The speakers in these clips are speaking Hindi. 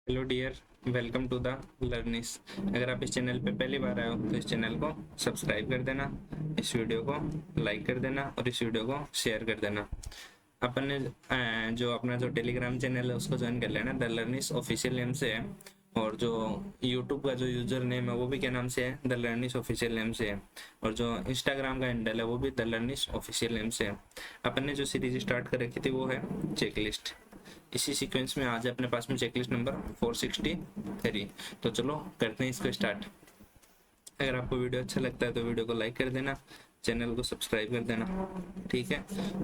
Hello dear, welcome to the Learnis. अगर आप इस चैनल पे पहली बार आए हो तो इस चैनल को सब्सक्राइब कर देना, इस वीडियो को लाइक कर देना और इस वीडियो को शेयर कर देना। अपन ने जो अपना जो टेलीग्राम चैनल है उसको ज्वाइन कर लेना, द लर्निस ऑफिशियल नेम से है। और जो यूट्यूब का जो यूजर नेम है वो भी क्या नाम से है, द लर्निस ऑफिशियल नेम से है। और जो इंस्टाग्राम का हैंडल है वो भी द लर्निस ऑफिशियल नेम से है। अपन ने जो सीरीज स्टार्ट कर रखी थी वो है चेकलिस्ट। इसी सीक्वेंस में आज है अपने पास में चेकलिस्ट नंबर 463। तो चलो करते हैं इसको स्टार्ट। अगर आपको वीडियो अच्छा लगता है तो वीडियो को लाइक कर देना, चैनल को सब्सक्राइब कर देना, ठीक है।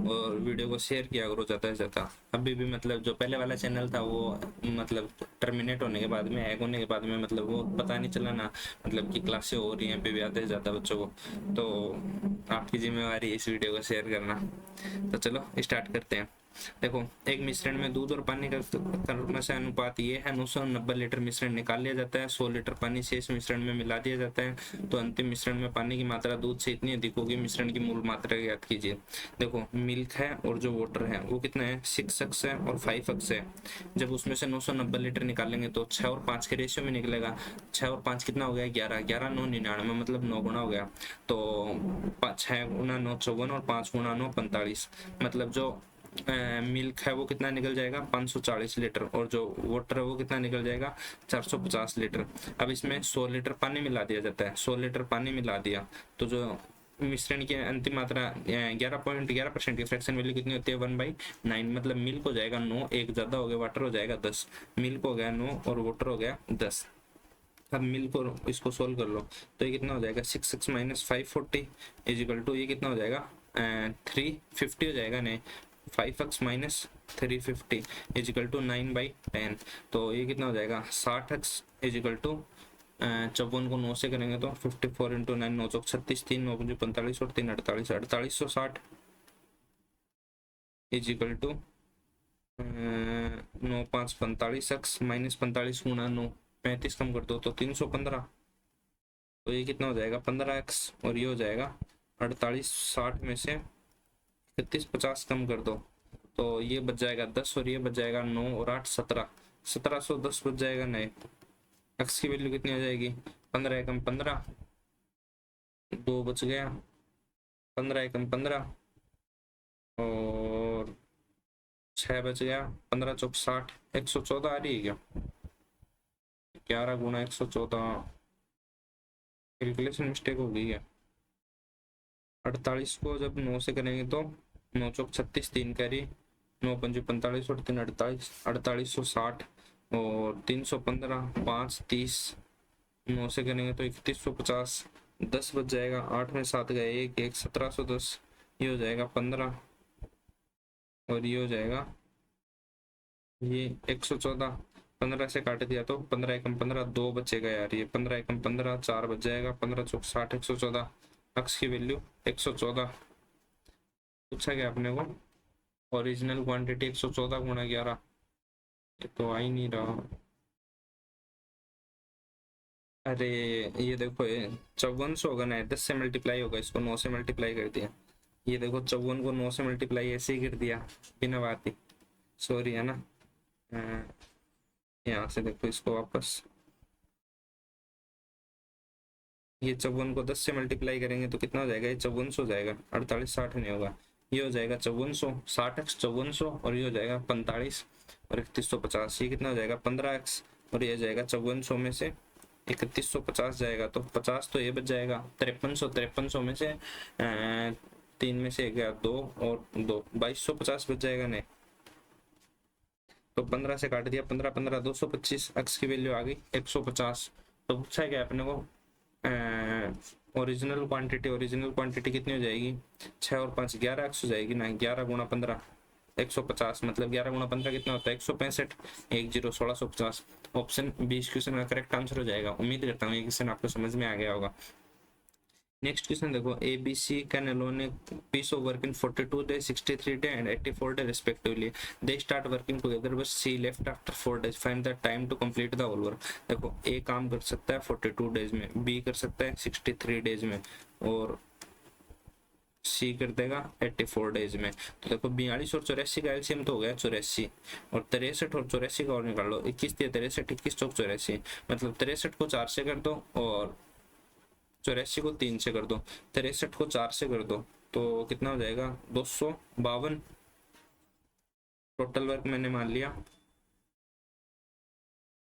और वीडियो को शेयर किया करो ज़्यादा से ज़्यादा। अभी भी मतलब जो पहले वाला चैनल था वो मतलब टर्मिनेट होने के बाद में, हैक होने के बाद में, मतलब वो पता नहीं चला ना, मतलब कि क्लासें हो रही हैं अभी भी आते हैं ज़्यादा बच्चों को। तो आपकी जिम्मेवारी है इस वीडियो को शेयर करना। तो चलो स्टार्ट करते हैं। देखो, एक मिश्रण में दूध और पानी का क्रमशः अनुपात ये है, 990 लीटर मिश्रण निकाल लिया जाता है, 100 लीटर पानी शेष मिश्रण में मिला दिया जाता है। तो अंतिम मिश्रण में पानी की मात्रा दूध से इतनी अधिक होगी, मिश्रण की मूल मात्रा ज्ञात कीजिए। देखो, मिल्क है और जो वाटर है वो कितना है, 6x है और 5x है। जब उसमें से 990 लीटर निकालेंगे तो 6 और 5 के रेशियो में निकलेगा। 6 और 5 कितना हो गया, 11। 11 9 99, मतलब 9 गुना हो गया। तो 6 गुना 9 54 और 5 गुना 9 45। मतलब जो मिल्क है वो कितना निकल जाएगा, 540 लीटर। और जो वाटर है वो कितना निकल जाएगा, 450 लीटर। अब इसमें 100 लीटर पानी मिला दिया जाता है, 100 लीटर पानी मिला दिया तो जो मिश्रण की अंतिम मात्रा 11.11% की फ्रैक्शन वैल्यू कितनी होती है, 1/9। मतलब मिल्क हो जाएगा 9, एक ज्यादा हो गया, वाटर हो जाएगा 10। मिल्क हो गया 9 और वाटर हो गया 10। अब मिल्क और इसको सोल्व कर लो तो ये कितना हो जाएगा, 6x माइनस 540 इजिकल टू ये कितना हो जाएगा, 350 हो जाएगा। नहीं, 5x माइनस 350 इजिकल टू 9/10। तो ये कितना हो जाएगा, 60x इजिकल टू 54 को 9 से करेंगे तो 54 इंटू 9, 9 चौक 36, 3 9 पंजे 45 और 3 48, 4860 इजिकल टू 9 5 45x माइनस 45 गुना 9, 35 कम कर दो तो 315। तो ये कितना हो जाएगा, 15x। और ये हो जाएगा 4860 में से 3150 कम कर दो तो ये बच जाएगा 10 और ये बच जाएगा 9 और 8 17, 1710 बच जाएगा। नए x की वैल्यू कितनी हो जाएगी, 15 एकम 15, 2 बच गया, 15 एकम 15 और 6 बच गया, 15 चौक 60, 114 आ रही है क्या, 11 गुना 114, कैलकुलेशन मिस्टेक हो गई है। 48 को जब 9 से करेंगे तो 9 चौक 36, 3 कैरी, 9 पंजे 45 और 3 48, 4860 और 315, 5 30, 9 से करेंगे तो 3150, 10 बच जाएगा, 8 में 7 गए, 1 1 1710, ये हो जाएगा 15 और ये हो जाएगा ये 114। 15 से काट दिया तो 15 एकम 15, 2 बचेगा यार, ये 15 एकम 15, 4 बच जाएगा, 15 चौक 60, 114। अक्स की वैल्यू 114 पूछा गया अपने को। ओरिजिनल क्वांटिटी 114 गुणा 11, ये तो आ ही नहीं रहा। अरे ये देखो, ये 5400 होगा ना, 10 से मल्टीप्लाई होगा, इसको 9 से मल्टीप्लाई कर दिया। ये देखो 54 को 9 से मल्टीप्लाई ऐसे ही कर दिया बिना बात ही, सॉरी है ना। यहाँ से देखो इसको वापस, ये 54 को 10 से मल्टीप्लाई करेंगे तो कितना हो जाएगा, ये 5400 हो जाएगा, 4860 नहीं होगा। ये हो जाएगा 5400, 60x 5400 और ये हो जाएगा 45 और 3150, ये कितना हो जाएगा 15x। और ये हो जाएगा 5400 में से 3150 जाएगा तो 50 तो ये बच जाएगा, 5300, 5300 में से 3 में से गया 2 और 2, 2250 बच जाएगा। नहीं तो 15 से काट दिया, 15 15 225, x की वैल्यू आ गई 150। तो पूछा क्या अपने को, ओरिजिनल क्वांटिटी कितनी हो जाएगी, 6 और 5 11x हो जाएगी ना, 11 गुणा 15 150, मतलब 11 गुणा 15 कितना होता है, 165, 10 1650। ऑप्शन 20 क्वेश्चन का करेक्ट आंसर हो जाएगा। उम्मीद करता हूँ ये क्वेश्चन आपको समझ में आ गया होगा। नेक्स्ट क्वेश्चन देखो, A B C can alone a piece of work in 42 days, 63 days and 84 days respectively. They start working together but C left after 4 days. Find the time to complete the whole work. देखो, ए काम कर सकता है 42 days में, बी कर सकता है 63 days में और सी कर देगा 84 डेज में। तो देखो 42 और 84 का एलसीएम तो हो गया 84, और 63 और 84 का और निकाल लो, 21 दिया 63, 21 चौक 84, मतलब 63 को 4 से कर दो और 84 को 3 से कर दो, 63 को 4 से कर दो तो कितना हो जाएगा 252। टोटल वर्क मैंने मान लिया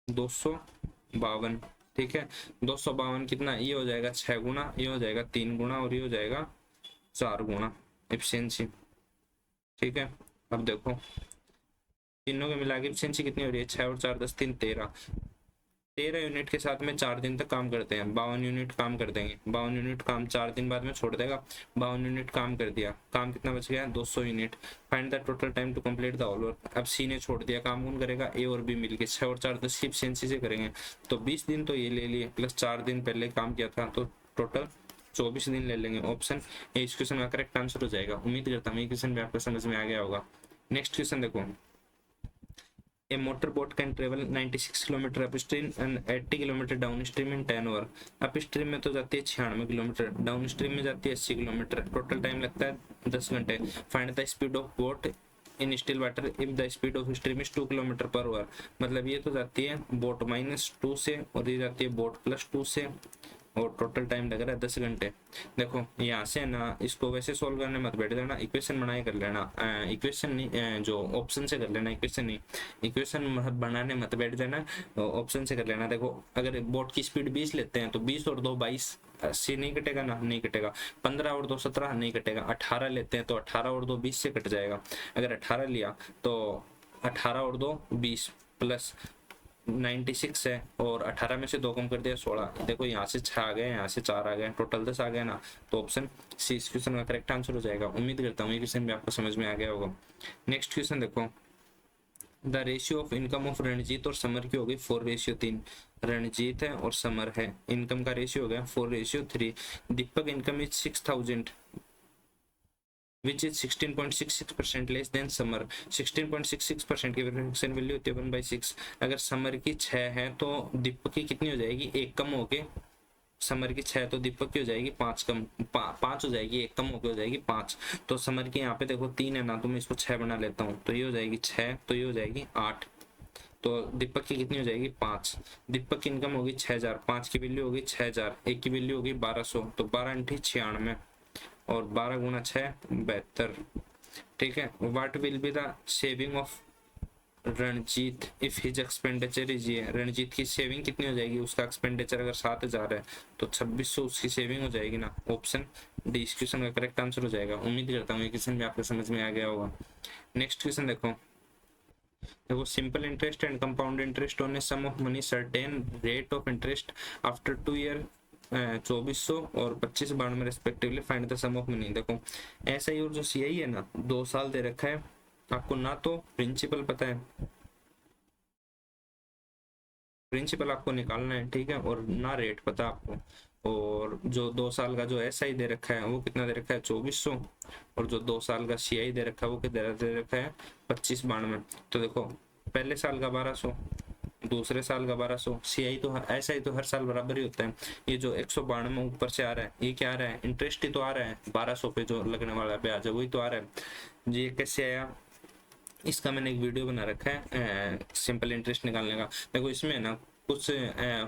252, ठीक है। 252 कितना, ये हो जाएगा 6 गुना, ये हो जाएगा 3 गुना, और ये हो जाएगा 4 गुना एफिशिएंसी, ठीक है। अब देखो तीनों के मिला के एफिशिएंसी कितनी हो रही है, 6 और 4 10 3 13, 13 यूनिट के साथ में 4 दिन तक काम करते हैं, 52 यूनिट काम कर देंगे, 52 यूनिट काम 4 दिन बाद में छोड़ देगा, 52 यूनिट काम कर दिया, काम कितना बच गया 200 unit. Find the total time to complete the whole work. अब सी ने छोड़ दिया, काम कौन करेगा, ए और बी मिलके 6 और 4 10 की एफिशिएंसी से करेंगे, तो 20 दिन तो ये ले लिए प्लस 4 दिन पहले काम किया था, तो टोटल 24 दिन ले लेंगे। ऑप्शन ए इस क्वेश्चन का करेक्ट आंसर हो जाएगा। उम्मीद करता हूँ ये क्वेश्चन भी आपको समझ में आ गया होगा। नेक्स्ट क्वेश्चन देखो, A motorboat can travel 96 kilometre upstream and 80 kilometre downstream in 10 hour. Upstream में तो जाती है 96 किलोमीटर, डाउनस्ट्रीम में जाती है 80 किलोमीटर, टोटल टाइम लगता है 10 घंटे। Find the speed of boat in still water if the speed of stream is 2 kilometre per hour. मतलब ये तो जाती है बोट -2 से और ये जाती है बोट +2 से, और टोटल टाइम लग रहा है 10 घंटे। देखो यहाँ से ना इसको वैसे सोल्व करने मत बैठ जाना, इक्वेशन बनाए कर लेना, इक्वेशन नहीं जो ऑप्शन से कर लेना, इक्वेशन नहीं, इक्वेशन बनाने मत बैठ जाना, ऑप्शन से कर लेना। देखो अगर बोट की स्पीड 20 लेते हैं तो 20 और 2 22, 80 नहीं कटेगा ना, नहीं कटेगा। 15 और 2 17 नहीं कटेगा। 18 लेते हैं तो 18 और 2 20 से कट जाएगा। अगर 18 लिया तो 18 और 2 20 प्लस 96 है, और 18 में से 2 कम कर दिया 16। देखो यहाँ से 6 आ गए, यहाँ से 4 आ गए, टोटल 10 आ गया ना, तो ऑप्शन सी इस क्वेश्चन का करेक्ट आंसर हो जाएगा। उम्मीद करता हूँ ये क्वेश्चन भी आपको समझ में आ गया होगा। नेक्स्ट क्वेश्चन देखो, the ratio of income of Ranjit और समर की हो गई 4:3। रणजीत है और समर है, इनकम का रेशियो हो गया 4:3। Deepak income is 6000 which is 16.66% less than Samar. 16.66% की फ्रैक्शन वैल्यू होती है 1/6। अगर समर की 6 है तो दीपक की कितनी हो जाएगी, 1 कम होके, समर की 6 तो दीपक की हो जाएगी 5 कम, 5 हो जाएगी, 1 कम होके हो जाएगी 5। तो समर की यहाँ पे देखो 3 है ना, तो मैं इसको 6 बना लेता हूँ, तो ये हो जाएगी 6, तो ये हो जाएगी 8, तो दीपक की कितनी हो जाएगी 5। दीपक की इनकम होगी 6000, 5 की वैल्यू होगी 6000, 1 की वैल्यू होगी 1200, तो 12 × 96 और 12 × 6 72, ठीक है। What will be the saving of Ranjit if his expenditure is ये। रणजीत की सेविंग कितनी हो जाएगी, उसका एक्सपेंडिचर अगर 7000 है तो 2600 उसकी सेविंग हो जाएगी ना। ऑप्शन डी इस क्वेश्चन का करेक्ट आंसर हो जाएगा। उम्मीद करता हूँ ये क्वेश्चन भी आपको समझ में आ गया होगा। नेक्स्ट क्वेश्चन देखो simple interest and compound interest on a sum of money certain rate of interest after 2 year 2400 और 2592 में respectively find the sum of money. देखो ऐसा ही, और जो सीआई है ना 2 साल दे रखा है आपको, ना तो प्रिंसिपल पता है, प्रिंसिपल आपको निकालना है, ठीक है, और ना रेट पता आपको। और जो 2 साल का जो एसआई दे रखा है वो कितना दे रखा है 2400, और जो 2 साल का सीआई दे रखा है वो कितना दे रखा है 2592। तो देखो पहले साल का 1200, दूसरे साल का 1200, सीआई तो ऐसा ही तो हर साल बराबर ही होता है। ये जो 192 ऊपर से आ रहा है ये क्या आ रहा है, इंटरेस्ट ही तो आ रहा है, 1200 पे जो लगने वाला ब्याज है वही तो आ रहा है। ये कैसे आया, इसका मैंने एक वीडियो बना रखा है सिंपल इंटरेस्ट निकालने का। देखो इसमें ना कुछ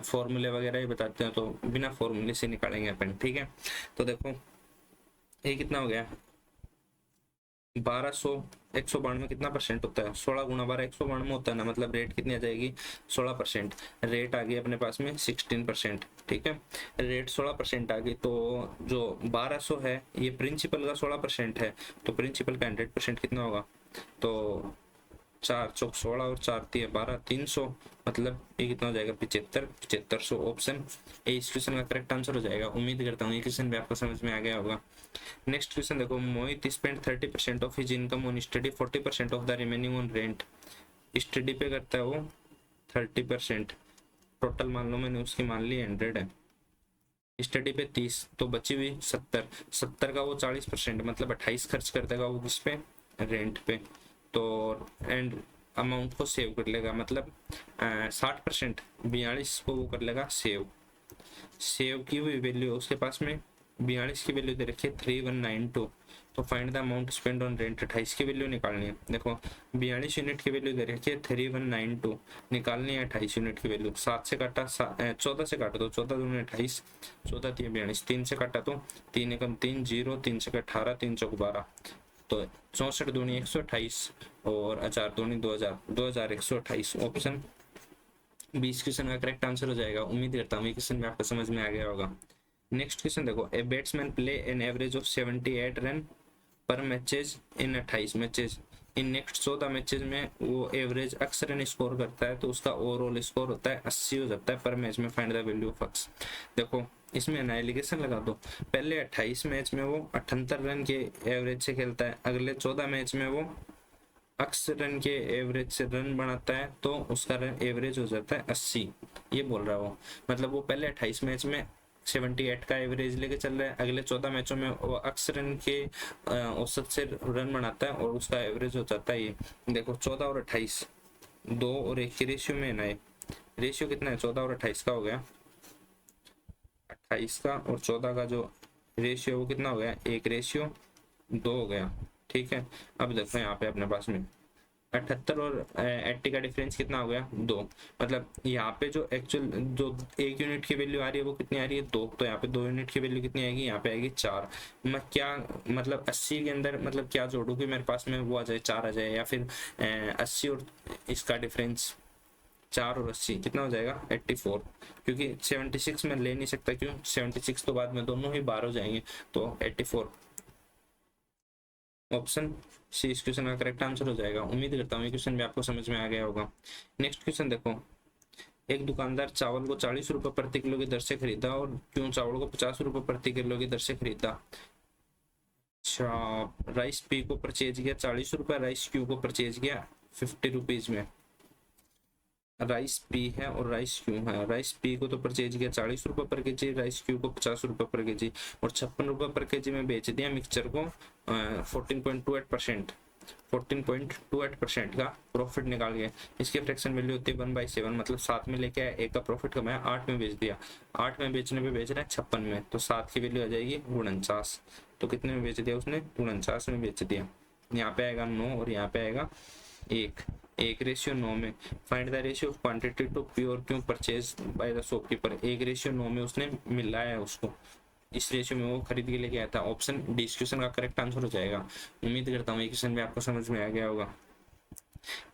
फॉर्मूले वगैरह ही बताते हैं, तो बिना फॉर्मूले से निकालेंगे अपन, ठीक है। तो देखो ये कितना हो गया 1200, 192 में कितना परसेंट होता है, 16 × 12 192 होता है ना, मतलब रेट कितनी आ जाएगी 16%। रेट आ गई अपने पास में 16%, ठीक है। रेट 16% आ गई, तो जो 1200 है ये प्रिंसिपल का 16% है, तो प्रिंसिपल का 100% कितना होगा, तो 4 चौक 16 और 4 3 12, 300, मतलब ये कितना हो जाएगा 7500। ऑप्शन ए इस क्वेश्चन का करेक्ट आंसर हो जाएगा। उम्मीद करता हूँ ये क्वेश्चन भी आपको समझ में आ गया होगा। नेक्स्ट क्वेश्चन देखो, Mohit spend 30% of his income on study, 40% of the remaining on rent. Study पे करता है वो 30%, टोटल मान लो मैंने उसकी मान ली 100 है, स्टडी पे 30, तो बची हुई 70 का वो 40%, मतलब 28 खर्च कर देगा वो किस पे, रेंट पे। तो एंड अमाउंट को सेव कर लेगा, मतलब 60%, 42 को वो कर लेगा सेव की हुई वैल्यू उसके पास में 42 की वैल्यू दे रखी है 3192, तो find the amount spend on rent, 28 की वैल्यू निकालनी है। देखो 42 यूनिट की वैल्यू दे रखी है 3192, निकालनी है 28 यूनिट की वैल्यू। 7 से काटा 14 से काटा तो 14 दूनी 28, 14 3 42, 3 से काटा तो 3 एकम 3 0, 3 से 18, 3 चौक 12, तो 64 दूनी 128 और 4 दूनी 2000, 2128। ऑप्शन 20 क्वेश्चन का करेक्ट आंसर हो जाएगा। उम्मीद करता हूँ ये क्वेश्चन में आपको समझ में आ गया होगा। नेक्स्ट क्वेश्चन देखो, a batsman play an average of 78 run per matches in 28 matches in next 14 matches में वो एवरेज अक्सर रन स्कोर करता है, तो उसका ओवरऑल स्कोर होता है 80 हो जाता है पर मैच में। Find the value of x. देखो इसमें एनालिगेशन लगा दो, पहले 28 मैच में वो 78 रन के एवरेज से खेलता है, अगले 14 मैच में वो अक्सर रन के एवरेज से रन बनाता है, तो उसका रन एवरेज हो जाता है 80, ये बोल रहा है वो। मतलब वो पहले 28 मैच में 78 का एवरेज लेके चल रहा है, अगले 14 मैचों में वो अक्सर रन के औसत से रन बनाता है और उसका एवरेज हो जाता है ये। देखो 14 और 28 2 और 1 के रेशियो में है ना, ये रेशियो कितना है 14 और 28 का हो गया, 28 का और 14 का जो रेशियो वो कितना हो गया 1:2 हो गया। ठीक है, अब देखो यहाँ पे अपने पास में 78 और 80 का डिफरेंस कितना हो गया 2, मतलब यहाँ पे जो एक्चुअल जो 1 यूनिट की वैल्यू आ रही है वो कितनी आ रही है 2, तो यहाँ पे 2 यूनिट की वैल्यू कितनी आएगी, यहाँ पे आएगी 4। मैं क्या मतलब 80 के अंदर मतलब क्या जोड़ू कि मेरे पास में वो आ जाए 4 आ जाए, या फिर 80 और इसका डिफरेंस 4 और 80 कितना हो जाएगा 84, क्योंकि 76 में ले नहीं सकता, क्यों 76 तो बाद में दोनों ही बाहर हो जाएंगे, तो 84। ऑप्शन सी इस क्वेश्चन का करेक्ट आंसर हो जाएगा। उम्मीद करता हूँ ये क्वेश्चन भी आपको समझ में आ गया होगा। नेक्स्ट क्वेश्चन देखो, एक दुकानदार चावल को 40 रुपए प्रति किलो की दर से खरीदा और क्यों चावल को 50 रुपए प्रति किलो की दर से खरीदा। अच्छा, राइस पी को परचेज किया 40 रुपए, राइस क्यू को परचेज किया 50 रुपीज में। राइस पी है और राइस क्यू है, राइस पी को तो परचेज किया 40 रुपए पर केजी, राइस क्यू को 50 रुपए पर केजी और 56 रुपए पर केजी में बेच दिया मिक्सचर को 14.28% का प्रॉफिट निकाल गया। इसकी फ्रैक्शन वैल्यू होती है 1/7, मतलब 7 में लेके आया, 1 का प्रॉफिट कमाया 8 में बेच दिया, 8 में बेचने पे बेच रहा है 56 में, तो 7 की वैल्यू आ जाएगी 49। तो कितने में बेच दिया उसने 49 में बेच दिया। यहाँ पे आएगा 9 और यहाँ पे आएगा 1:9 में। Find the ratio of quantity to pure क्यों परचेज बाय द शॉपकीपर। 1:9 में उसने मिलाया है उसको, इस रेशियो में वो खरीद के लेके आया था। ऑप्शन डी क्वेश्चन का करेक्ट आंसर हो जाएगा। उम्मीद करता हूँ ये क्वेश्चन भी आपको समझ में आ गया होगा।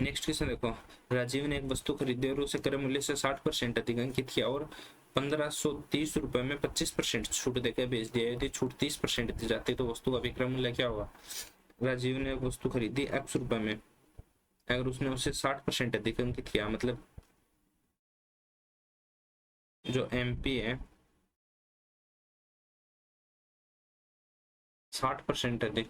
नेक्स्ट क्वेश्चन देखो, राजीव ने एक वस्तु खरीदी और उसे क्रय मूल्य से 60% अधिक अंकित किया और 1530 रुपए में 25% छूट देकर बेच दिया। यदि छूट 30% दी जाती तो वस्तु का विक्रय मूल्य क्या होगा। राजीव ने एक वस्तु खरीदी x रुपए में, अगर उसने उसे 60% अधिक अंकित किया, मतलब जो MP है 60% अधिक।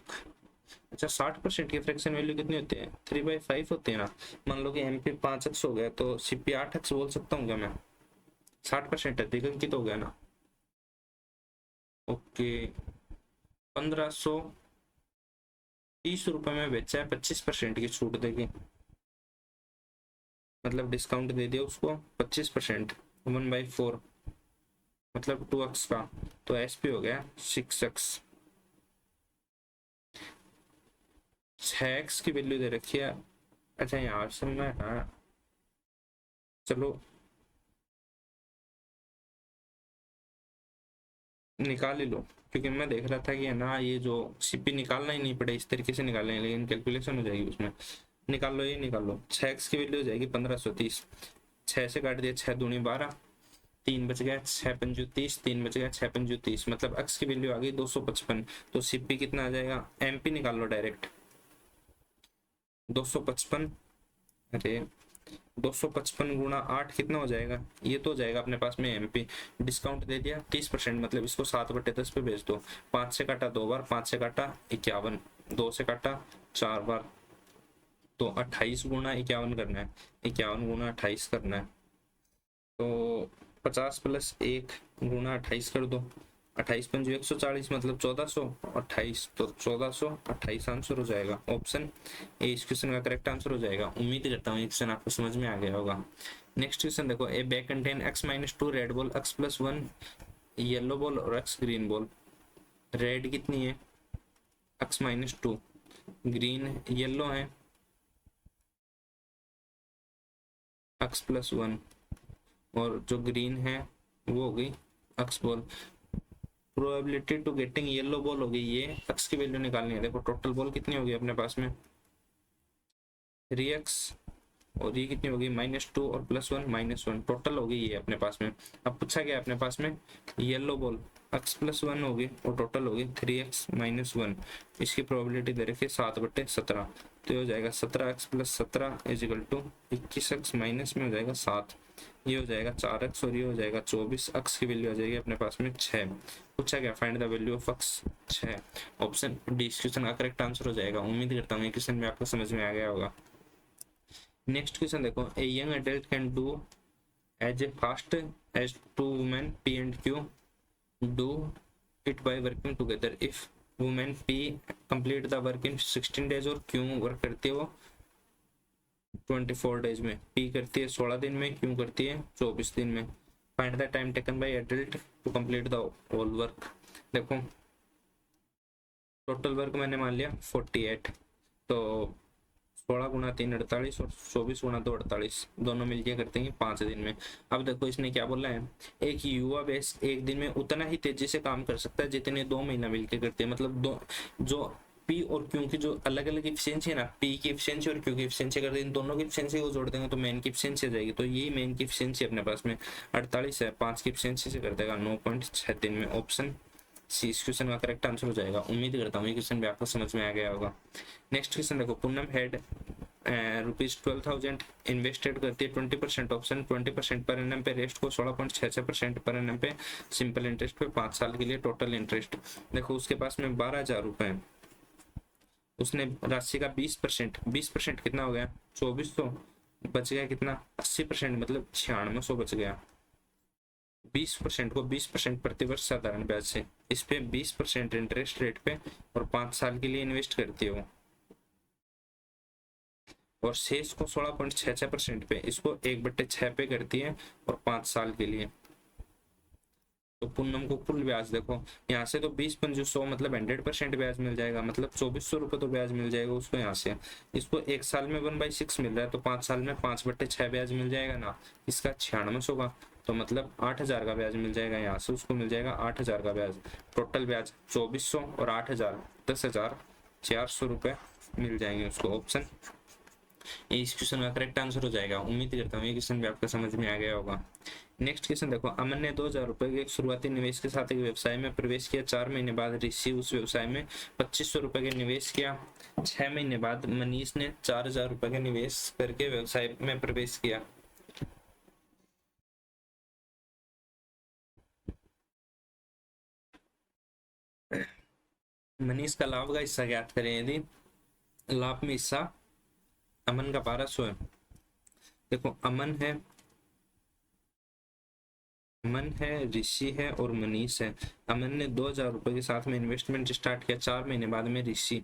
अच्छा, 60% की फ्रैक्शन वैल्यू कितनी होती है 3/5 होती है ना। मान लो कि MP 5x हो गया तो CP 8x बोल सकता हूँ क्या मैं, 60% अधिक अंकित हो गया ना। ओके, 1530 रुपए में बेचा है 25% की छूट देगी, मतलब डिस्काउंट दे दिया उसको 25%, 1/4 मतलब 2x का, तो SP हो गया 6x। 6x की वैल्यू दे रखी है। अच्छा यार सुनना है, चलो निकाल ही लो, क्योंकि मैं देख रहा था कि है ना ये जो CP निकालना ही नहीं पड़े, इस तरीके से निकालना है, लेकिन कैलकुलेशन हो जाएगी उसमें। निकाल लो, ये निकाल लो। 6x की वैल्यू हो जाएगी 1530, 6 से काट दिया 6 दूनी 12, 3 बच गया 6 पंजू 30, 3 बच गया 6 पंजू 30, मतलब x की वैल्यू आ गई 255। तो CP कितना आ जाएगा, MP निकाल लो डायरेक्ट 255, अरे 255 गुणा 8 कितना हो जाएगा, ये तो हो जाएगा अपने पास में MP। डिस्काउंट दे दिया 30%, मतलब इसको 7/10 पे बेच दो। 5 से काटा 2 बार, 5 से काटा 51, 2 से काटा 4 बार, तो 28 गुणा 51 करना है, 51 गुणा 28 करना है, तो 50 + 1 गुणा 28 कर दो, 28 पंजू 140, मतलब 1428, तो 1428 आंसर हो जाएगा। ऑप्शन ए इस क्वेश्चन का करेक्ट आंसर हो जाएगा। उम्मीद करता हूँ ये क्वेश्चन आपको समझ में आ गया होगा। नेक्स्ट क्वेश्चन देखो, ए bag contain x - 2 red ball, x + 1 yellow ball और x ग्रीन बॉल। रेड कितनी है, x-2, ग्रीन येलो है x+1, और जो ग्रीन है वो हो गई x ball. Probability to getting yellow ball हो गई ये, x की वैल्यू निकालनी है। देखो टोटल बॉल कितनी होगी अपने पास में 3x, और ये कितनी होगी -2 और +1 -1, टोटल होगी ये अपने पास में। अब पूछा गया अपने पास में येलो बॉल x+1 होगी और टोटल होगी 3x -1। इसकी प्रोबेबिलिटी दे रखी है 7/17, तो ये हो जाएगा 17x + 17 = 21x माइनस में हो जाएगा 7, ये हो जाएगा 4x और ये हो जाएगा 24। x की वैल्यू आ जाएगी अपने पास में 6। पूछा गया find the value of x 6। Option D इस क्वेश्चन का करेक्ट आंसर हो जाएगा। उम्मीद करता हूँ ये क्वेश्चन भी आपको समझ में आ गया होगा। नेक्स्ट क्वेश्चन देखो, a young adult can do as a fast as 2 women P and Q do it by working together if women P complete the work in 16 days और Q वर्क करती है वो 24 डेज में, P करती है 16 दिन में, Q करती है 24 दिन में। Find the time taken by adult to complete the whole work. देखो टोटल वर्क मैंने मान लिया 48, तो 16 × 3 48 और 24 × 2 48, दोनों मिलके करते हैं 5 दिन में। अब देखो इसने क्या बोला है, एक युवा बेस एक दिन में उतना ही तेजी से काम कर सकता है जितने 2 महीना मिलके करते हैं। मतलब दो जो पी और क्यू की जो अलग अलग इफिशियंसी है ना, पी की इफिशियंसी और क्यू की इफिशियंसी, अगर इन दोनों की इफिशियंसी को जोड़ देंगे तो मेन की इफिशियंसी आ जाएगी। तो ये मेन की इफिशियंसी अपने पास में 48 है, 5 की इफिशियंसी से कर देगा 9.6 दिन में। ऑप्शन सी इस क्वेश्चन का करेक्ट आंसर हो जाएगा। उम्मीद करता हूँ ये क्वेश्चन भी आपको समझ में आ गया होगा। नेक्स्ट क्वेश्चन देखो, पूनम हैड ₹12,000 इन्वेस्टेड करती है 20% ऑप्शन 20% पर एनएम पे, रेस्ट को 16.66% पर एनएम पे सिंपल इंटरेस्ट पे 5 साल के लिए टोटल इंटरेस्ट। देखो उसके पास में 12,000 रुपए, उसने राशि का 20% कितना हो गया 2400, बच गया कितना 80%, मतलब 9600 बच गया। 20% को 20% प्रतिवर्ष साधारण ब्याज से, इस पे 20% इंटरेस्ट रेट पे और 5 साल के लिए इन्वेस्ट करती है वो, और शेष को 16.66% पे, इसको 1/6 पे करती है और 5 साल के लिए। तो पूनम को कुल ब्याज देखो यहाँ से तो 20/100 मतलब 100% ब्याज मिल जाएगा, मतलब 2400 रुपये तो ब्याज मिल जाएगा उसको यहाँ से। इसको 1 साल में 1/6 मिल रहा है, तो 5 साल में 5/6 ब्याज मिल जाएगा ना, इसका 9600 का, तो मतलब 8000 का ब्याज मिल जाएगा यहाँ से, उसको मिल जाएगा 8000 का ब्याज। टोटल ब्याज 2400 और 8000 10,400 रुपये मिल जाएंगे उसको। ऑप्शन इस क्वेश्चन का करेक्ट आंसर हो जाएगा। उम्मीद करता हूँ ये क्वेश्चन भी आपको समझ में आ गया होगा। नेक्स्ट क्वेश्चन देखो, अमन ने 2000 रुपए के एक शुरुआती निवेश के साथ एक व्यवसाय में प्रवेश किया। 4 महीने बाद ऋषि उस व्यवसाय में 2500 रुपए के निवेश किया। 6 महीने बाद मनीष ने 4000 रुपए के निवेश करके व्यवसाय में प्रवेश किया। मनीष का लाभ का हिस्सा ज्ञात करें। यदि लाभ में हिस्सा अमन का 1200 है, देखो अमन है, ऋषि है और मनीष है। अमन ने 2000 रुपए के साथ में इन्वेस्टमेंट स्टार्ट किया। 4 महीने बाद में ऋषि,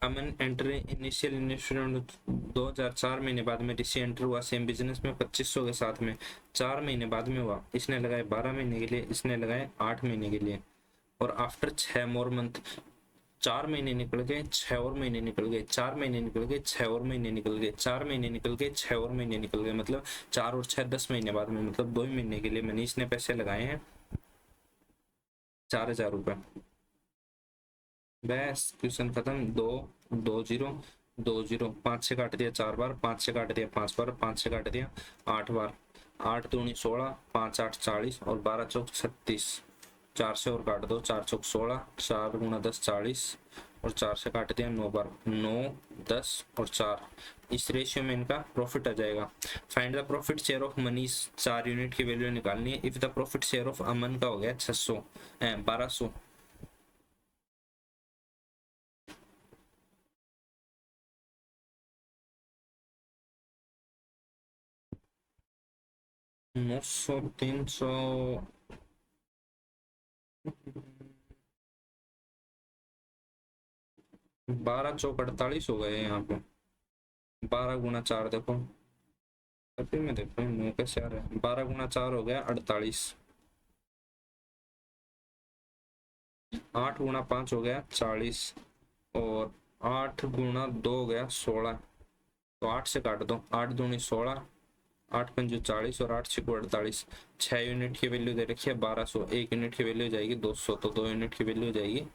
अमन एंटर इनिशियल इन्वेस्टमेंट 2004 महीने बाद में ऋषि एंटर हुआ सेम बिजनेस में 2500 के साथ में। 4 महीने बाद में हुआ, इसने लगाए 12 महीने के लिए, इसने लगाए 8 महीने के लिए, और आफ्टर 6 मोर मंथ, 4 महीने निकल गए, 6 और महीने निकल गए, 4 महीने निकल गए, 6 और महीने निकल गए, 4 महीने निकल गए, 6 और महीने निकल गए, मतलब 4 और 6 10 महीने बाद में, मतलब 2 महीने के लिए मनीष ने पैसे लगाए हैं 4000 रुपए। बस क्वेश्चन खत्म। 2 2 0 2 0, 5 से काट दिया 4 बार, 5 से काट दिया 5 बार, 5 से काट दिया 8 बार, 8 दूनी 16, 5 8 40 और 12 चौक 36, 4 से और काट दो, 4 चौक 16, 4 × 10 40 और 4 से काट दिया 9 बार, 9 10 और 4। इस रेशियो में इनका प्रॉफिट आ जाएगा। Find the profit share of Manish, 4 unit की वैल्यू निकालनी है। If the profit share of Aman का हो गया 1200, 900 300, 12 चौक 48 हो गए यहाँ पे। 12 × 4 देखो अभी मैं देख रहा हूँ 9 का 4 है, 12 गुना 4 हो गया 48, 8 गुना 5 हो गया 40, और 8 गुना 2 हो गया 16। तो 8 से काट दो, 8 दूनी 16, 8 पंजू 40 और 8 छिको 48। 6 यूनिट की वैल्यू दे रखी है 1200, 1 यूनिट की वैल्यू हो जाएगी 200, तो 2 यूनिट की वैल्यू हो जाएगी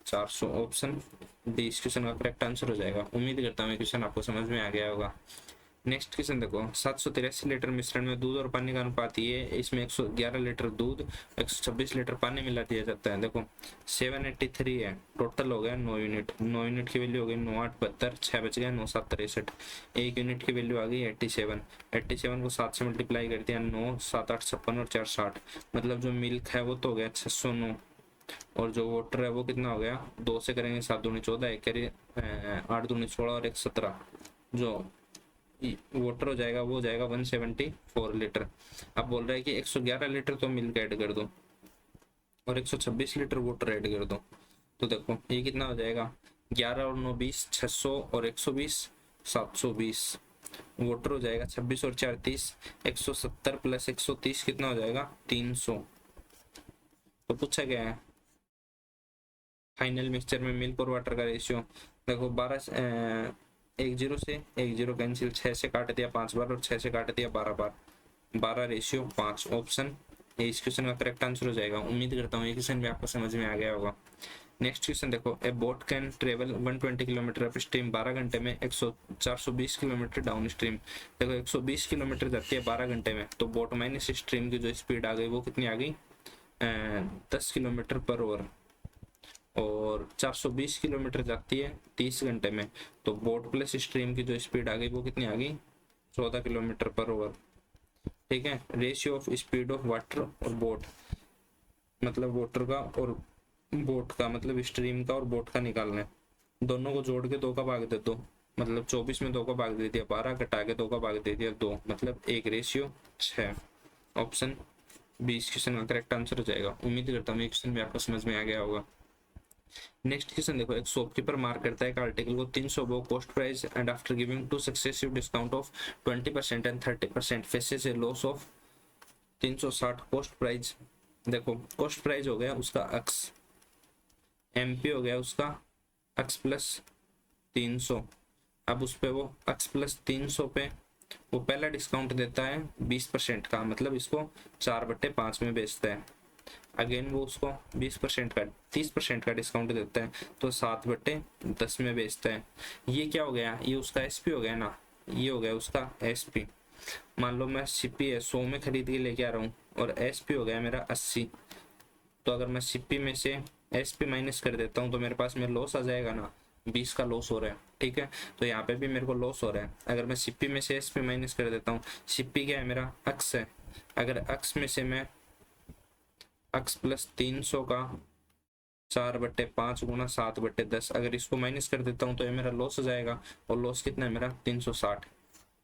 400। ऑप्शन डी इस क्वेश्चन का करेक्ट आंसर हो जाएगा। उम्मीद करता हूँ ये क्वेश्चन आपको समझ में आ गया होगा। नेक्स्ट क्वेश्चन देखो, 783 लीटर मिश्रण में दूध और पानी का अनुपात ये है, इसमें 111 लीटर दूध 126 लीटर पानी मिला दिया जाता है। देखो 783 है, टोटल हो गया 9 यूनिट, 9 यूनिट की वैल्यू हो गई 9 8 72, 6 बच गया 9 7 63, 1 यूनिट की वैल्यू आ गई 87, 87 को 7 से मल्टीप्लाई कर दिया, 9 7 8 56 और 4 60, मतलब जो मिल्क है वो तो हो गया 609, और जो वाटर है वो कितना हो गया, 2 से करेंगे 7 दूनी 14, एक करिए 8 दूनी 16 और 1 17, जो वाटर हो जाएगा वो हो जाएगा 174 लीटर। अब बोल रहा है कि 111 लीटर तो मिल्क ऐड कर दो और 126 लीटर वाटर ऐड कर दो, तो देखो ये कितना हो जाएगा, 11 और 9 20, 600 और 120 720, वाटर हो जाएगा 26 और 4 30, 170 प्लस 130 कितना हो जाएगा 300। तो पूछा गया है फाइनल मिक्सचर में मिल्क और वाटर का रेशियो। देखो 12 एक जीरो से एक जीरो कैंसिल, 6 से काट दिया 5 बार और 6 से काट दिया 12 बार, 12 रेशियो 5। ऑप्शन ए इस क्वेश्चन का करेक्ट आंसर हो जाएगा। उम्मीद करता हूँ ये क्वेश्चन भी आपको समझ में आ गया होगा। नेक्स्ट क्वेश्चन देखो, ए boat can travel 120 kilometre up stream 12 घंटे में 420 किलोमीटर डाउन स्ट्रीम। देखो 120 किलोमीटर जाती है 12 घंटे में, तो बोट माइनस स्ट्रीम की जो स्पीड आ गई वो कितनी आ गई 10 किलोमीटर पर आवर, और 420 किलोमीटर जाती है 30 घंटे में, तो बोट प्लस स्ट्रीम की जो स्पीड आ गई वो कितनी आ गई 14 किलोमीटर पर आवर। ठीक है, ratio of speed of water और बोट, मतलब वाटर का और बोट का, मतलब स्ट्रीम का और बोट का निकालना है, दोनों को जोड़ के 2 का भाग दे दो, मतलब 24 में 2 का भाग दे दिया 12, घटा के 2 का भाग दे दिया 2, मतलब 1 रेशियो 6। ऑप्शन 20 क्वेश्चन का करेक्ट आंसर हो जाएगा। उम्मीद करता हूँ ये क्वेश्चन भी आपको समझ में आ गया होगा। नेक्स्ट क्वेश्चन देखो, एक शॉपकीपर मार्क करता है एक आर्टिकल को 300 above cost price and after giving two successive discount of 20% and 30% faces A loss of 360 cost price. देखो कॉस्ट प्राइस हो गया उसका अक्स, एमपी हो गया उसका अक्स प्लस 300। अब उस पे वो अक्स प्लस 300 पे वो पहला डिस्काउंट देता है 20% का, मतलब इसको 4/5 में बेचता है। अगेन वो उसको 20% का 30% का डिस्काउंट देता है, तो 7/10 में बेचता है। ये क्या हो गया, ये उसका एसपी हो गया ना, ये हो गया उसका एसपी। मान लो मैं सीपी है 100 में खरीद के लेके आ रहा हूँ और एसपी हो गया मेरा 80, तो अगर मैं सीपी में से एसपी माइनस कर देता हूँ तो मेरे पास में लॉस आ जाएगा ना, 20 का लॉस हो रहा है। ठीक है, तो यहाँ पे भी मेरे को लॉस हो रहा है। अगर मैं सीपी में से एसपी माइनस कर देता हूँ, सीपी क्या है मेरा अक्स है, अगर अक्स में से मैं अक्स प्लस 300 का 4/5 गुना 7/10 अगर इसको माइनस कर देता हूँ तो ये मेरा लॉस हो जाएगा, और लॉस कितना है मेरा 360।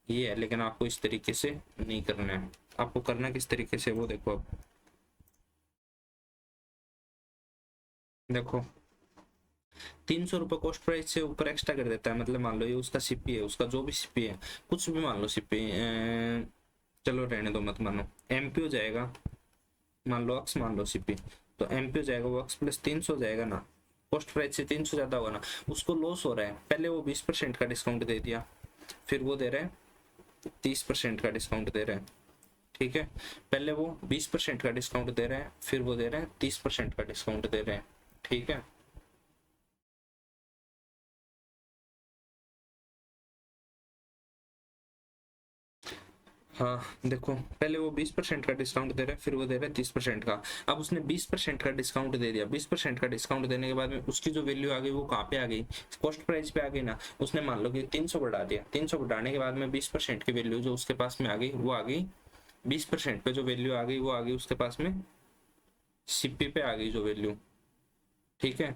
ये है, लेकिन आपको इस तरीके से नहीं करना है। आपको करना किस तरीके से वो देखो। अब देखो 300 रुपये कॉस्ट प्राइस से ऊपर एक्स्ट्रा कर देता है, मतलब मान लो ये उसका सीपी है, उसका जो भी सीपी है कुछ भी मान लो सीपी, चलो रहने दो मत मानो, एमपी हो जाएगा, मान लो अक्स मान लो सीपी, तो एमपी हो जाएगा वो अक्स प्लस 300 हो जाएगा ना, कॉस्ट प्राइस से 300 ज्यादा होगा ना, उसको लॉस हो रहा है। पहले वो 20% का डिस्काउंट दे दिया, फिर वो दे रहा है 30% का डिस्काउंट दे रहा है। ठीक है, पहले वो 20% का डिस्काउंट दे रहे हैं, फिर वो दे रहे हैं 30% का डिस्काउंट दे रहे हैं। ठीक है, हाँ देखो पहले वो 20% का डिस्काउंट दे रहा है, फिर वो दे रहा है 30% का। अब उसने 20% का डिस्काउंट दे दिया, 20% का डिस्काउंट देने के बाद में उसकी जो वैल्यू आ गई वो कहाँ पे आ गई, कॉस्ट प्राइस पे आ गई ना। उसने मान लो कि 300 बढ़ा दिया, 300 बढ़ाने के बाद में 20% की वैल्यू जो उसके पास में आ गई वो आ गई 20% पे जो वैल्यू आ गई वो आ गई उसके पास में सीपी पे आ गई जो वैल्यू। ठीक है,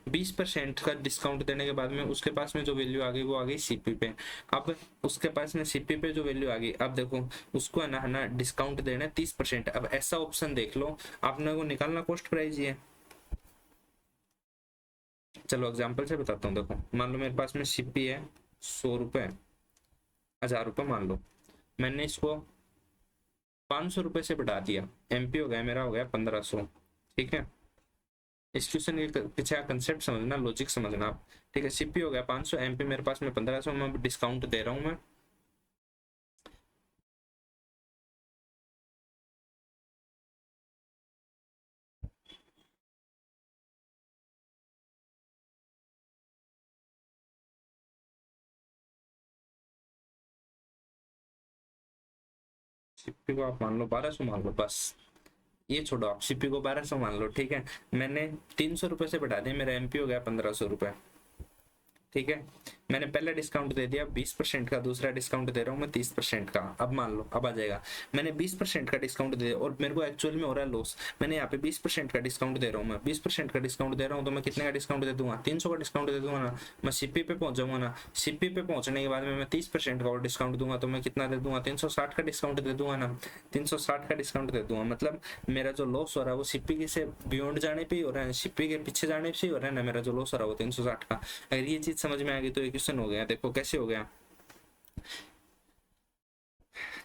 20% का डिस्काउंट देने के बाद में उसके पास में जो वैल्यू आ गई वो आ गई सीपी पे। अब उसके पास में सीपी पे जो वैल्यू आ गई, अब देखो उसको है ना डिस्काउंट देना है 30%। अब ऐसा ऑप्शन देख लो, आपने को निकालना कॉस्ट प्राइस ही है, चलो एग्जाम्पल से बताता हूँ। देखो मान लो मेरे पास में सीपी है 100 रुपये, 1000 रुपये मान लो, मैंने इसको 500 रुपये से बढ़ा दिया, एमपी हो गया मेरा, हो गया 1500। ठीक है, इस क्वेश्चन के पीछे का कंसेप्ट समझना, लॉजिक समझना आप। ठीक है, सीपी हो गया 500, एमपी मेरे पास में 1500, मैं डिस्काउंट दे रहा हूँ मैं। सीपी को आप मान लो 1200 मान लो, बस ये छोड़ो, आप सीपी को 1200 मान लो। ठीक है, मैंने 300 रुपये से बढ़ा दिया, मेरा एमपी हो गया 1500 रुपये। ठीक है, मैंने पहला डिस्काउंट दे दिया 20% का, दूसरा डिस्काउंट दे रहा हूँ मैं 30% का। अब मान लो, अब आ जाएगा, मैंने 20% का डिस्काउंट दे दिया और मेरे को एक्चुअल में हो रहा है लॉस। मैंने यहाँ पे 20% का डिस्काउंट दे रहा हूँ मैं, 20% का डिस्काउंट दे रहा हूँ, तो मैं कितने का डिस्काउंट दे दूंगा? 300 का डिस्काउंट दे दूंगा ना। मैं सीपी पे पहुंच जाऊंगा ना, सीपी पे पहुंचने के बाद में मैं 30% का और डिस्काउंट दूंगा, तो मैं कितना दे दूंगा? 360 का डिस्काउंट दे दूंगा ना, 360 का डिस्काउंट दे दूंगा। मतलब मेरा जो लॉस हो रहा है वो सीपी से बियॉन्ड जाने पे ही हो रहा है, सीपी के पीछे जाने से ही हो रहा है ना, मेरा जो लॉस हो रहा है वो 360 का। अगर ये चीज समझ में आ गई तो एक क्वेश्चन हो गया। देखो कैसे हो गया,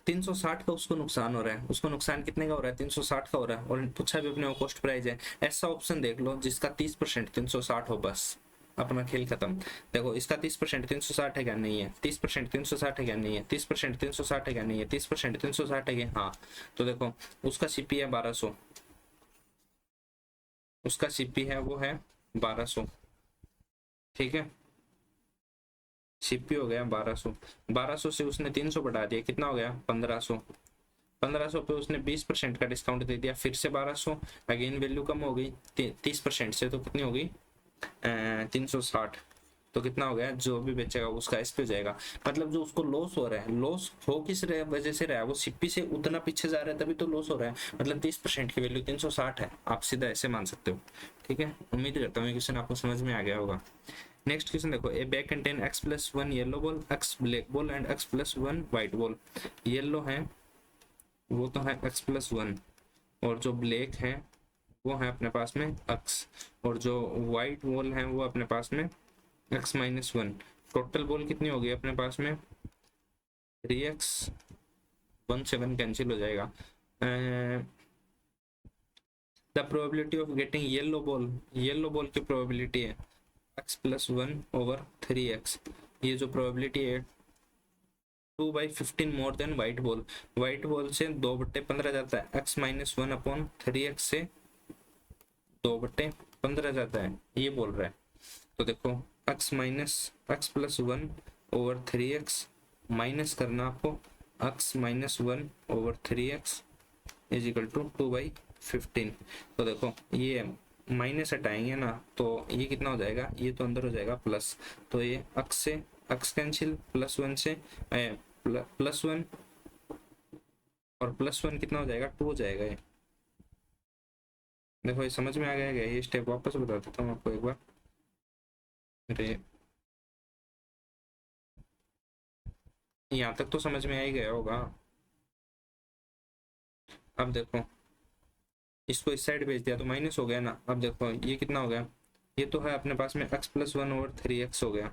360 का उसको नुकसान हो रहा है, उसको नुकसान कितने का हो रहा है? 360 का हो रहा है, और पूछा भी अपने कॉस्ट प्राइस है। ऐसा ऑप्शन देख लो जिसका 30% 360 हो, बस अपना खेल खत्म। देखो इसका 30% 360 है क्या? नहीं है। 30% 360 है क्या? नहीं है। 30% 360 है क्या? नहीं है। 30% 360 है क्या? हाँ। तो देखो उसका सीपी है 1200, उसका सीपी है वो है 1200। ठीक है, सीपी हो गया 1200, 1200 से उसने 300 बढ़ा दिया, कितना हो गया? 1500। 1500 पे उसने 20% का डिस्काउंट दे दिया, फिर से 1200, अगेन वैल्यू कम हो गई 30% से, तो कितनी हो गई? 360। तो कितना हो गया? जो भी बेचेगा उसका इस पे जाएगा। मतलब जो उसको लॉस हो रहा है, लॉस हो किस वजह से रहा है? वो सीपी से उतना पीछे जा रहा है तभी तो लॉस हो रहा है। मतलब 30% की वैल्यू 360 है, आप सीधा ऐसे मान सकते हो। ठीक है, उम्मीद करता हूँ ये क्वेश्चन आपको समझ में आ गया होगा। नेक्स्ट क्वेश्चन देखो, ए bag contain x+1 yellow ball, x black ball and x+1 white ball. Yellow है वो तो है x+1, और जो ब्लैक है वो है अपने पास में x, और जो व्हाइट बॉल है वो अपने पास में x-1। टोटल बॉल कितनी होगी अपने पास में? 3x, 1 से 1 कैंसिल हो जाएगा। The probability of getting yellow ball, yellow ball की प्रोबेबिलिटी है x+1/3x। ये जो प्रोबेबिलिटी है 2/15 more than white ball, white ball से 2/15 जाता है, x-1/3x से 2/15 जाता है, ये बोल रहा है। तो देखो x+1/3x माइनस करना आपको, x-1/3x इज इक्वल टू 2/15। तो देखो ये माइनस हटाएंगे ना तो ये कितना हो जाएगा? ये तो अंदर हो जाएगा प्लस, तो ये x से x कैंसिल, +1 से +1 और +1 कितना हो जाएगा? 2 हो जाएगा ये। देखो ये समझ में आ गया क्या? ये स्टेप वापस बता देता हूँ आपको एक बार। अरे यहाँ तक तो समझ में आ ही गया होगा। अब देखो इसको इस साइड भेज दिया तो माइनस हो गया ना। अब देखो ये कितना हो गया? ये तो है अपने पास में x+1/3x हो गया,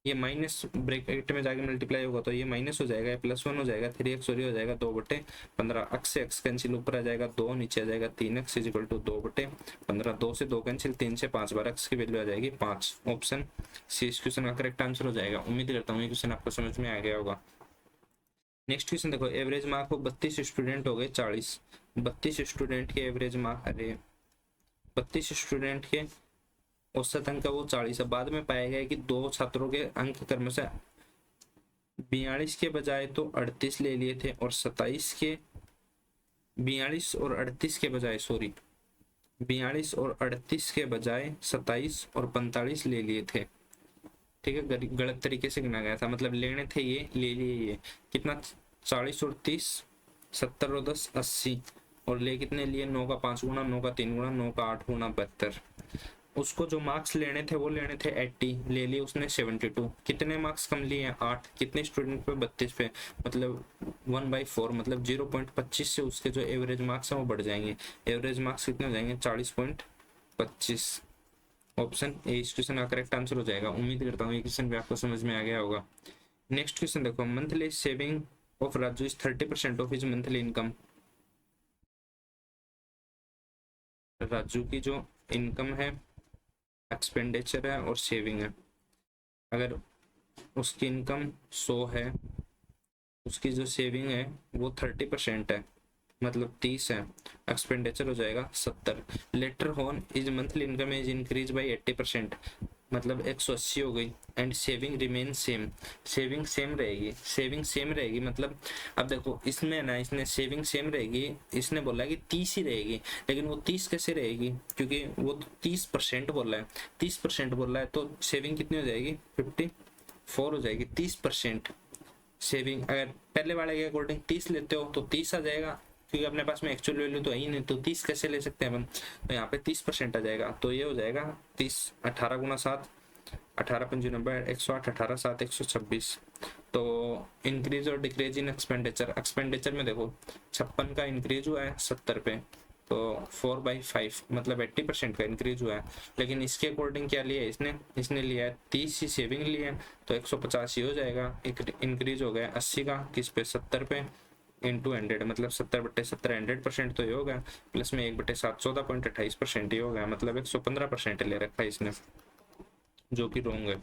ये माइनस ब्रैकेट में जाके मल्टीप्लाई होगा तो ये माइनस हो जाएगा, +1 हो जाएगा, 3x और ये हो जाएगा 2/15। x से x कैंसिल, ऊपर आ जाएगा 2, नीचे आ जाएगा 3x इज इक्वल टू 2/15। 2 से 2 कैंसिल, 3 से 5 बार x की वैल्यू आ जाएगी 5। ऑप्शन सी इस क्वेश्चन का करेक्ट आंसर हो जाएगा। उम्मीद करता हूँ ये क्वेश्चन आपको समझ में आ गया होगा। नेक्स्ट क्वेश्चन देखो, एवरेज मार्क हो 32 स्टूडेंट हो गए 40, 32 स्टूडेंट के एवरेज मार्क, अरे 32 स्टूडेंट के औसत अंक वो 40 है। बाद में पाया गया कि 2 छात्रों के अंक क्रमशः 42 के बजाय तो 38 ले लिए थे, और 27 के 42 और 38 के बजाय, सॉरी 42 और 38 के बजाय 27 और 45 ले लिए थे। ठीक है, गलत तरीके से गिना गया था, मतलब लेने थे ये, ले लिए ये। कितना? 40 और 30, 70 और 10 80, और ले कितने लिए? 9 का 5 गुना, 9 का 3 गुना, 9 का 8 गुना 72। उसको जो मार्क्स लेने थे वो लेने थे 80, ले लिए उसने 72। कितने मार्क्स कम लिए हैं? 8। कितने स्टूडेंट पे? 32 पे, मतलब 1/4, मतलब 0.25 से उसके जो एवरेज मार्क्स हैं वो बढ़ जाएंगे। एवरेज मार्क्स कितने हो जाएंगे? 40.25। ऑप्शन ए इस क्वेश्चन का करेक्ट आंसर हो जाएगा। उम्मीद करता हूँ ये क्वेश्चन भी आपको समझ में आ गया होगा। नेक्स्ट क्वेश्चन देखो, monthly saving of Raju is 30% of his monthly income. Raju की जो इनकम है, एक्सपेंडिचर है और सेविंग है, अगर उसकी इनकम 100 है, उसकी जो सेविंग है वो 30% है, मतलब 30 है, एक्सपेंडिचर हो जाएगा 70। Later on is monthly income is increase by 80%, मतलब 180 हो गई। And saving remain same, saving same रहेगी। सेविंग सेम रहेगी मतलब अब देखो इसमें ना, इसने सेविंग सेम रहेगी, इसने बोला कि 30 ही रहेगी, लेकिन वो 30 कैसे रहेगी, क्योंकि वो 30% बोला है, 30% बोला है, तो सेविंग कितनी हो जाएगी, 54 हो जाएगी। 30% सेविंग अगर पहले वाले के अकॉर्डिंग 30 लेते हो तो 30 आ जाएगा, क्योंकि अपने पास में एक्चुअल वैल्यू तो है ही नहीं, तो 30 कैसे ले सकते हैं अपन, तो यहाँ पे 30% आ जाएगा। तो ये हो जाएगा 30, 18 गुना 7, 18 पंजी 90, 108, 18 7, 126। तो इंक्रीज और डिक्रीज इन एक्सपेंडिचर, एक्सपेंडिचर में देखो 56 का इंक्रीज हुआ है 70 पे, तो 4/5 मतलब 80% का इंक्रीज हुआ है। लेकिन इसके अकॉर्डिंग क्या लिया है इसने लिया है 30 ही सेविंग लिया है, तो 185 हो जाएगा। इंक्रीज हो गया 80 का, किस पे, 70 पे, इंटू 100, मतलब 70/70 100% तो ये हो गया, प्लस में 1/7 14.28% ही हो गया, मतलब 115% ले रखा है इसने, जो कि रॉन्ग है।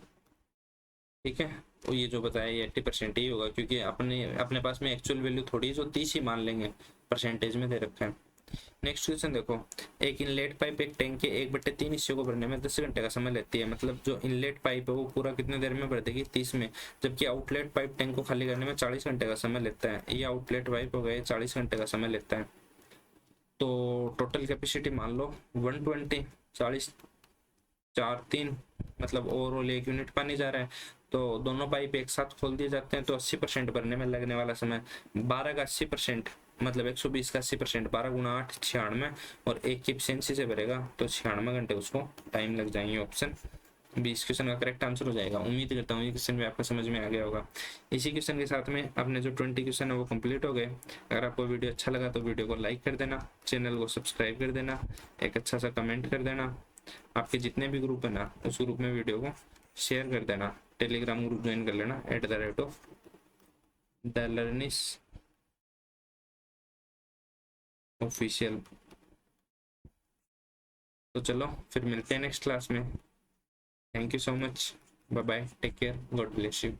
ठीक है, तो ये जो बताया ये 80% ही होगा, क्योंकि अपने पास में एक्चुअल वैल्यू थोड़ी है जो 30 ही मान लेंगे, परसेंटेज में दे रखा है। नेक्स्ट क्वेश्चन देखो, एक इनलेट पाइप एक टैंक के 1/3 हिस्से को भरने में 10 घंटे का समय लेती है, मतलब जो इनलेट पाइप है वो पूरा कितने देर में भर देगी, 30 में, जबकि आउटलेट पाइप टैंक को खाली करने में 40 घंटे का समय लेता है। ये आउटलेट पाइप हो गए, 40 घंटे का समय लेता है। तो टोटल कैपेसिटी मान लो 120, 40 4 3, मतलब ओवरऑल 1 यूनिट पानी जा रहा है, तो दोनों पाइप एक साथ खोल दिए जाते हैं, तो 80% भरने में लगने वाला समय 12 का 80%, मतलब 120 का 80%, 12 गुना 8 96, और एक की एफिशिएंसी से भरेगा तो 96 घंटे उसको टाइम लग जाएंगे। ऑप्शन बी इस क्वेश्चन का करेक्ट आंसर हो जाएगा। उम्मीद करता हूँ ये क्वेश्चन भी आपको समझ में आ गया होगा। इसी क्वेश्चन के साथ में अपने जो 20 क्वेश्चन है वो कंप्लीट हो गए। अगर आपको वीडियो अच्छा लगा तो वीडियो को लाइक कर देना, चैनल को सब्सक्राइब कर देना, एक अच्छा सा कमेंट कर देना, आपके जितने भी ग्रुप है ना उस ग्रुप में वीडियो को शेयर कर देना, टेलीग्राम ग्रुप ज्वाइन कर लेना @द लर्निस ऑफिशियल। तो चलो फिर मिलते हैं नेक्स्ट क्लास में। Thank you so much, bye bye, take care, God bless you.